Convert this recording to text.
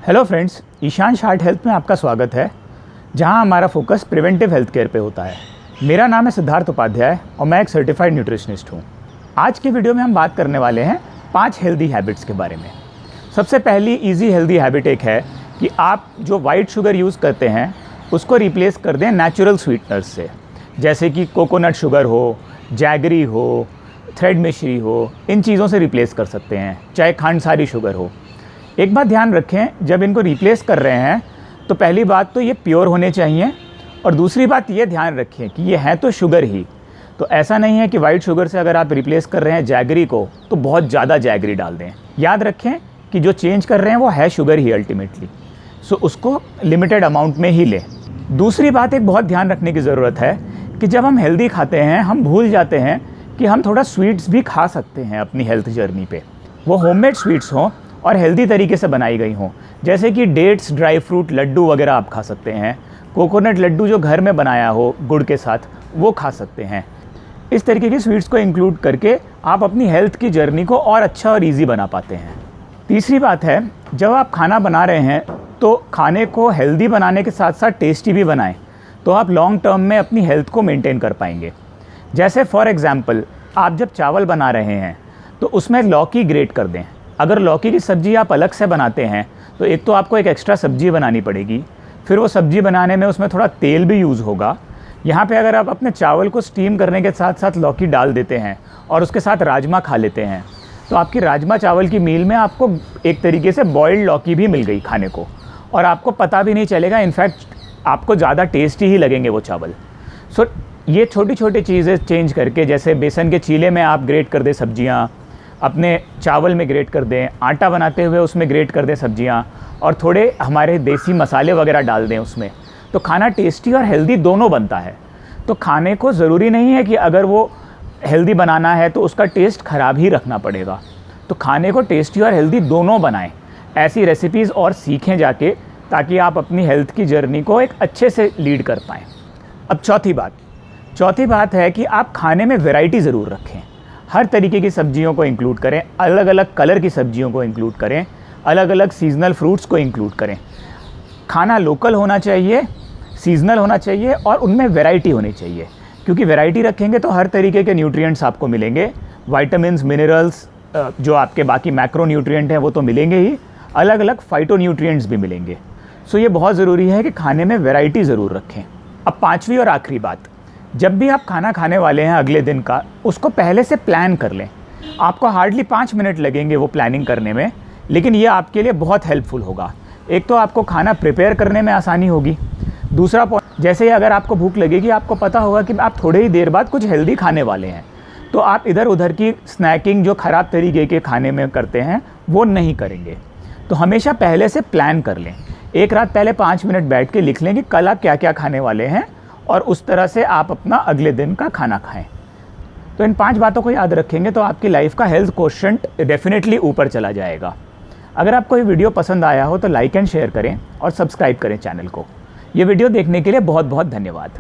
Hello friends, ईशांश heart health में आपका स्वागत है, जहां हमारा फोकस प्रिवेंटिव हेल्थ केयर पे होता है। मेरा नाम है सिद्धार्थ उपाध्याय और मैं एक सर्टिफाइड न्यूट्रिशनिस्ट हूं। आज की वीडियो में हम बात करने वाले हैं 5 हेल्दी हैबिट्स के बारे में। सबसे पहली इजी हेल्दी हैबिट एक है कि आप जो वाइट शुगर यूज़ करते हैं उसको रिप्लेस कर दें नेचुरल स्वीटनर्स से, जैसे कि कोकोनट शुगर हो, जैगरी हो, थ्रेड मिश्री हो। इन चीज़ों से रिप्लेस कर सकते हैं, चाहे खांडसारी शुगर हो। एक बात ध्यान रखें, जब इनको रिप्लेस कर रहे हैं तो पहली बात तो ये प्योर होने चाहिए, और दूसरी बात ये ध्यान रखें कि ये है तो शुगर ही। तो ऐसा नहीं है कि वाइट शुगर से अगर आप रिप्लेस कर रहे हैं जैगरी को तो बहुत ज़्यादा जैगरी डाल दें। याद रखें कि जो चेंज कर रहे हैं वो है शुगर ही अल्टीमेटली, सो उसको लिमिटेड अमाउंट में ही लें। दूसरी बात एक बहुत ध्यान रखने की ज़रूरत है कि जब हम हेल्दी खाते हैं हम भूल जाते हैं कि हम थोड़ा स्वीट्स भी खा सकते हैं अपनी हेल्थ जर्नी पे। वो होममेड स्वीट्स हों और हेल्दी तरीके से बनाई गई हों, जैसे कि डेट्स, ड्राई फ्रूट लड्डू वगैरह आप खा सकते हैं। कोकोनट लड्डू जो घर में बनाया हो गुड़ के साथ, वो खा सकते हैं। इस तरीके की स्वीट्स को इंक्लूड करके आप अपनी हेल्थ की जर्नी को और अच्छा और ईजी बना पाते हैं। तीसरी बात है, जब आप खाना बना रहे हैं तो खाने को हेल्दी बनाने के साथ साथ टेस्टी भी बनाएं, तो आप लॉन्ग टर्म में अपनी हेल्थ को मेंटेन कर पाएंगे। जैसे फॉर एग्ज़ाम्पल, आप जब चावल बना रहे हैं तो उसमें लौकी ग्रेट कर दें। अगर लौकी की सब्ज़ी आप अलग से बनाते हैं तो एक तो आपको एक एक्स्ट्रा सब्ज़ी बनानी पड़ेगी, फिर वो सब्ज़ी बनाने में उसमें थोड़ा तेल भी यूज़ होगा। यहाँ पे अगर आप अपने चावल को स्टीम करने के साथ साथ लौकी डाल देते हैं और उसके साथ राजमा खा लेते हैं, तो आपकी राजमा चावल की मील में आपको एक तरीके से बॉइल्ड लौकी भी मिल गई खाने को, और आपको पता भी नहीं चलेगा। इनफैक्ट आपको ज़्यादा टेस्टी ही लगेंगे वो चावल। सो ये छोटी छोटी चीज़ें चेंज करके, जैसे बेसन के चीले में आप ग्रेट कर दें सब्जियाँ, अपने चावल में ग्रेट कर दें, आटा बनाते हुए उसमें ग्रेट कर दें सब्जियाँ, और थोड़े हमारे देसी मसाले वगैरह डाल दें उसमें, तो खाना टेस्टी और हेल्दी दोनों बनता है। तो खाने को ज़रूरी नहीं है कि अगर वो हेल्दी बनाना है तो उसका टेस्ट ख़राब ही रखना पड़ेगा। तो खाने को टेस्टी और हेल्दी दोनों बनाएं। ऐसी रेसिपीज़ और सीखें जाके, ताकि आप अपनी हेल्थ की जर्नी को एक अच्छे से लीड कर पाएँ। अब चौथी बात है कि आप खाने में वैरायटी ज़रूर रखें। हर तरीके की सब्जियों को इंक्लूड करें, अलग अलग कलर की सब्जियों को इंक्लूड करें, अलग अलग सीजनल फ्रूट्स को इंक्लूड करें। खाना लोकल होना चाहिए, सीजनल होना चाहिए, और उनमें वैरायटी होनी चाहिए, क्योंकि वैरायटी रखेंगे तो हर तरीके के न्यूट्रिएंट्स आपको मिलेंगे। विटामिन्स, मिनरल्स, जो आपके बाकी मैक्रो न्यूट्रिएंट हैं वो तो मिलेंगे ही, अलग अलग फाइटो न्यूट्रिएंट्स भी मिलेंगे। सो ये बहुत ज़रूरी है कि खाने में वैरायटी ज़रूर रखें। अब पाँचवीं और आखिरी बात, जब भी आप खाना खाने वाले हैं अगले दिन का, उसको पहले से प्लान कर लें। आपको हार्डली 5 मिनट लगेंगे वो प्लानिंग करने में, लेकिन ये आपके लिए बहुत हेल्पफुल होगा। एक तो आपको खाना प्रिपेयर करने में आसानी होगी। दूसरा पॉइंट, जैसे ही अगर आपको भूख लगेगी, आपको पता होगा कि आप थोड़े ही देर बाद कुछ हेल्दी खाने वाले हैं, तो आप इधर उधर की स्नैकिंग जो ख़राब तरीके के खाने में करते हैं वो नहीं करेंगे। तो हमेशा पहले से प्लान कर लें। एक रात पहले 5 मिनट बैठ के लिख लें कि कल आप क्या क्या खाने वाले हैं, और उस तरह से आप अपना अगले दिन का खाना खाएं। तो इन 5 बातों को याद रखेंगे तो आपकी लाइफ का हेल्थ कोशेंट डेफिनेटली ऊपर चला जाएगा। अगर आपको ये वीडियो पसंद आया हो तो लाइक एंड शेयर करें और सब्सक्राइब करें चैनल को। ये वीडियो देखने के लिए बहुत बहुत धन्यवाद।